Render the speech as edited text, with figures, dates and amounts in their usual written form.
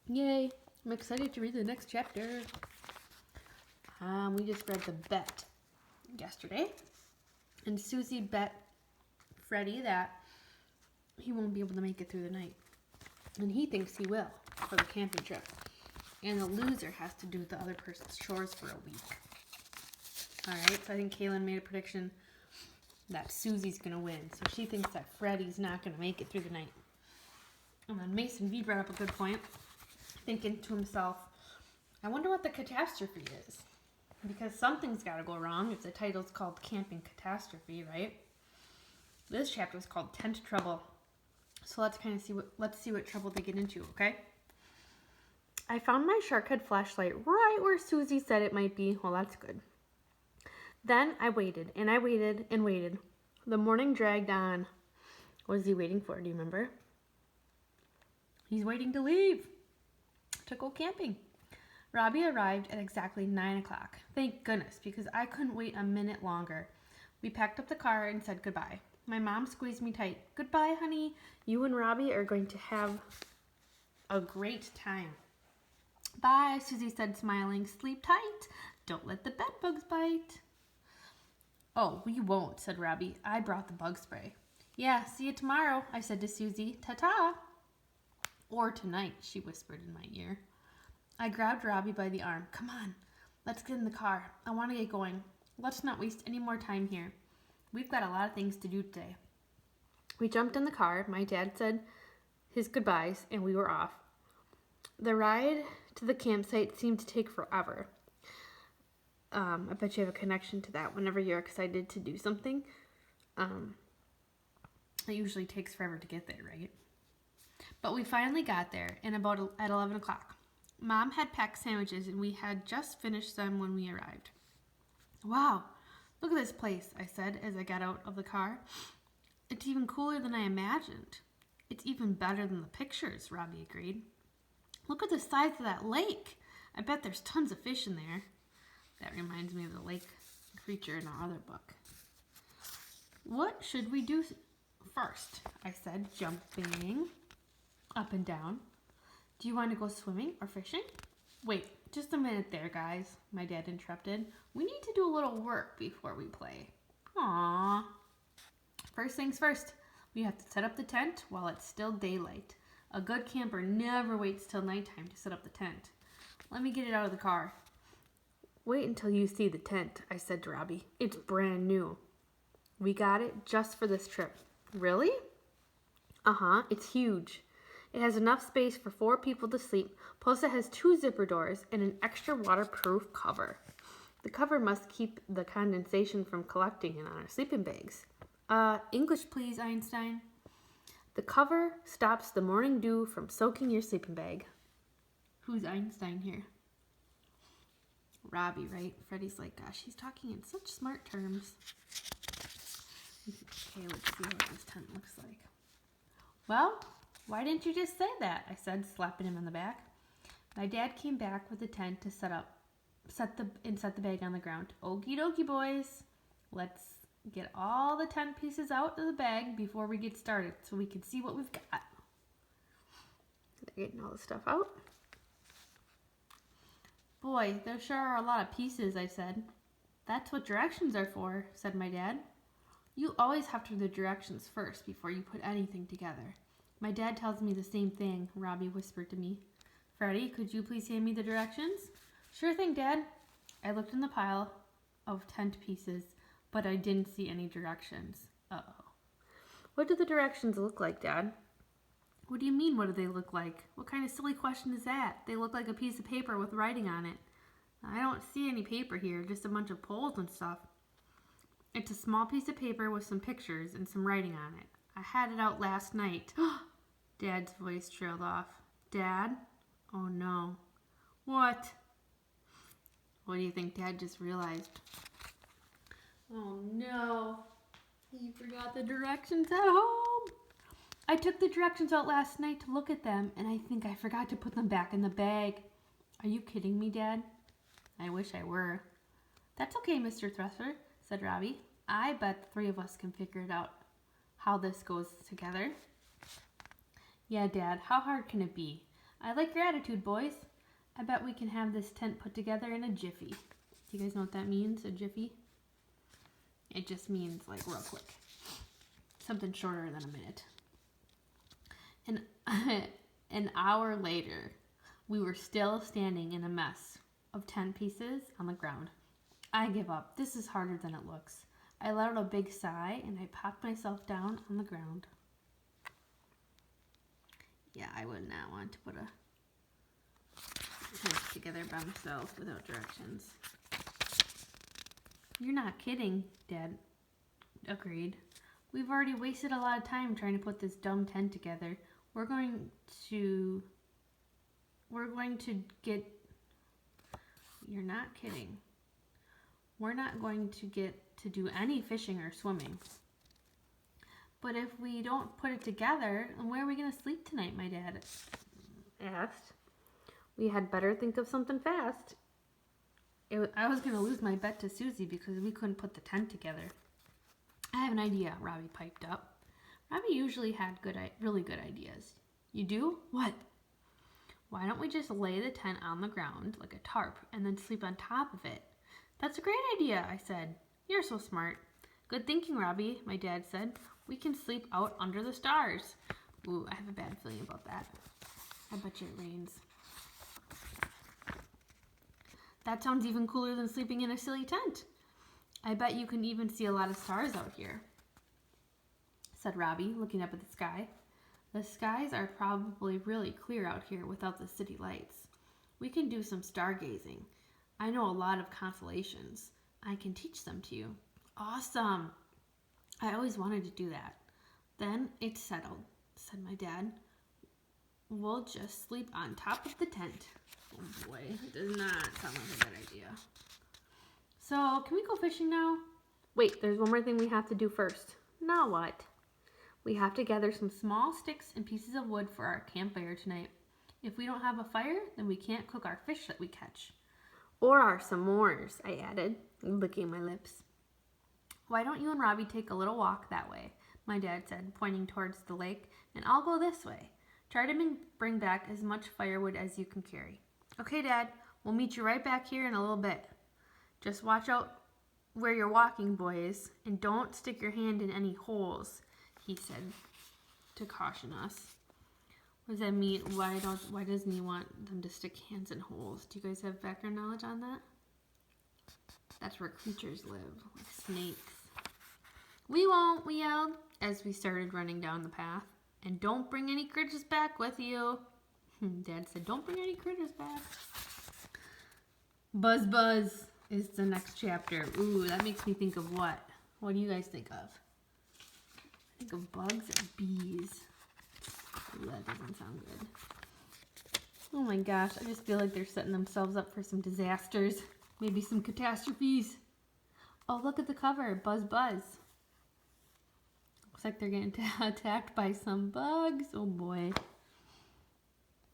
Yay! I'm excited to read the next chapter. We just read the bet yesterday, and Susie bet Freddy that he won't be able to make it through the night, and he thinks he will for the camping trip. And the loser has to do the other person's chores for a week. All right, so I think Kaylin made a prediction that Susie's gonna win, so she thinks that Freddy's not gonna make it through the night. And then Mason V brought up a good point, thinking to himself, I wonder what the catastrophe is. Because something's got to go wrong if the title's called Camping Catastrophe, right? This chapter is called Tent Trouble. So let's see what trouble they get into, okay? I found my shark head flashlight right where Susie said it might be. Well, that's good. Then I waited and I waited and waited. The morning dragged on. What is he waiting for? Do you remember? He's waiting to leave to go camping. Robbie arrived at exactly 9 o'clock. Thank goodness, because I couldn't wait a minute longer. We packed up the car and said goodbye. My mom squeezed me tight. Goodbye, honey. You and Robbie are going to have a great time. Bye, Susie said, smiling. Sleep tight. Don't let the bed bugs bite. Oh, we won't, said Robbie. I brought the bug spray. Yeah, see you tomorrow, I said to Susie. Ta-ta. Or tonight, she whispered in my ear. I grabbed Robbie by the arm. Come on, let's get in the car. I want to get going. Let's not waste any more time here. We've got a lot of things to do today. We jumped in the car. My dad said his goodbyes, and we were off. The ride to the campsite seemed to take forever. I bet you have a connection to that whenever you're excited to do something. It usually takes forever to get there, right? But we finally got there, and at 11 o'clock. Mom had packed sandwiches, and we had just finished them when we arrived. Wow, look at this place, I said as I got out of the car. It's even cooler than I imagined. It's even better than the pictures, Robbie agreed. Look at the size of that lake. I bet there's tons of fish in there. That reminds me of the lake creature in our other book. What should we do first? I said, jumping up and down. Do you want to go swimming or fishing? Wait, just a minute there, guys, my dad interrupted. We need to do a little work before we play. Aww. First things first, we have to set up the tent while it's still daylight. A good camper never waits till nighttime to set up the tent. Let me get it out of the car. Wait until you see the tent, I said to Robbie. It's brand new. We got it just for this trip. Really? Uh-huh, it's huge. It has enough space for 4 people to sleep, plus it has 2 zipper doors and an extra waterproof cover. The cover must keep the condensation from collecting in on our sleeping bags. English please, Einstein. The cover stops the morning dew from soaking your sleeping bag. Who's Einstein here? Robbie, right? Freddy's like, gosh, he's talking in such smart terms. Okay, let's see what this tent looks like. Well, why didn't you just say that? I said, slapping him on the back. My dad came back with the tent to set the bag on the ground. Okie dokie, boys. Let's get all the tent pieces out of the bag before we get started so we can see what we've got. They're getting all the stuff out. Boy, there sure are a lot of pieces, I said. That's what directions are for, said my dad. You always have to do the directions first before you put anything together. My dad tells me the same thing, Robbie whispered to me. Freddy, could you please hand me the directions? Sure thing, Dad. I looked in the pile of tent pieces, but I didn't see any directions. Uh-oh. What do the directions look like, Dad? What do you mean, what do they look like? What kind of silly question is that? They look like a piece of paper with writing on it. I don't see any paper here, just a bunch of poles and stuff. It's a small piece of paper with some pictures and some writing on it. I had it out last night. Dad's voice trailed off. Dad? Oh no. What? What do you think Dad just realized? Oh no. He forgot the directions at home. I took the directions out last night to look at them, and I think I forgot to put them back in the bag. Are you kidding me, Dad? I wish I were. That's okay, Mr. Thresher, said Robbie. I bet the 3 of us can figure it out, how this goes together. Yeah, Dad, how hard can it be? I like your attitude, boys. I bet we can have this tent put together in a jiffy. Do you guys know what that means, a jiffy? It just means like real quick. Something shorter than a minute. And an hour later, we were still standing in a mess of 10 pieces on the ground. I give up. This is harder than it looks. I let out a big sigh and I popped myself down on the ground. Yeah, I would not want to put a tent together by myself without directions. You're not kidding, Dad agreed. We've already wasted a lot of time trying to put this dumb tent together. We're going to get... You're not kidding. We're not going to get to do any fishing or swimming. But if we don't put it together, then where are we going to sleep tonight, my dad asked. We had better think of something fast. I was going to lose my bet to Susie because we couldn't put the tent together. I have an idea, Robbie piped up. Robbie usually had really good ideas. You do? What? Why don't we just lay the tent on the ground like a tarp and then sleep on top of it? That's a great idea, I said. You're so smart. Good thinking, Robbie, my dad said. We can sleep out under the stars. Ooh, I have a bad feeling about that. I bet you it rains. That sounds even cooler than sleeping in a silly tent. I bet you can even see a lot of stars out here, said Robbie, looking up at the sky. The skies are probably really clear out here without the city lights. We can do some stargazing. I know a lot of constellations. I can teach them to you. Awesome! I always wanted to do that. Then it's settled, said my dad. We'll just sleep on top of the tent. Oh boy, it does not sound like a good idea. So, can we go fishing now? Wait, there's one more thing we have to do first. Now what? We have to gather some small sticks and pieces of wood for our campfire tonight. If we don't have a fire, then we can't cook our fish that we catch. Or our s'mores, I added, licking my lips. Why don't you and Robbie take a little walk that way, my dad said, pointing towards the lake, and I'll go this way. Try to bring back as much firewood as you can carry. Okay, Dad, we'll meet you right back here in a little bit. Just watch out where you're walking, boys, and don't stick your hand in any holes, he said to caution us. What does that mean? Why doesn't he want them to stick hands in holes? Do you guys have background knowledge on that? That's where creatures live, like snakes. We won't, we yelled as we started running down the path. And don't bring any critters back with you. Dad said, don't bring any critters back. Buzz Buzz is the next chapter. Ooh, that makes me think of what? What do you guys think of? I think of bugs or bees. Ooh, that doesn't sound good. Oh my gosh, I just feel like they're setting themselves up for some disasters. Maybe some catastrophes. Oh, look at the cover. Buzz Buzz. Looks like they're getting attacked by some bugs. Oh boy.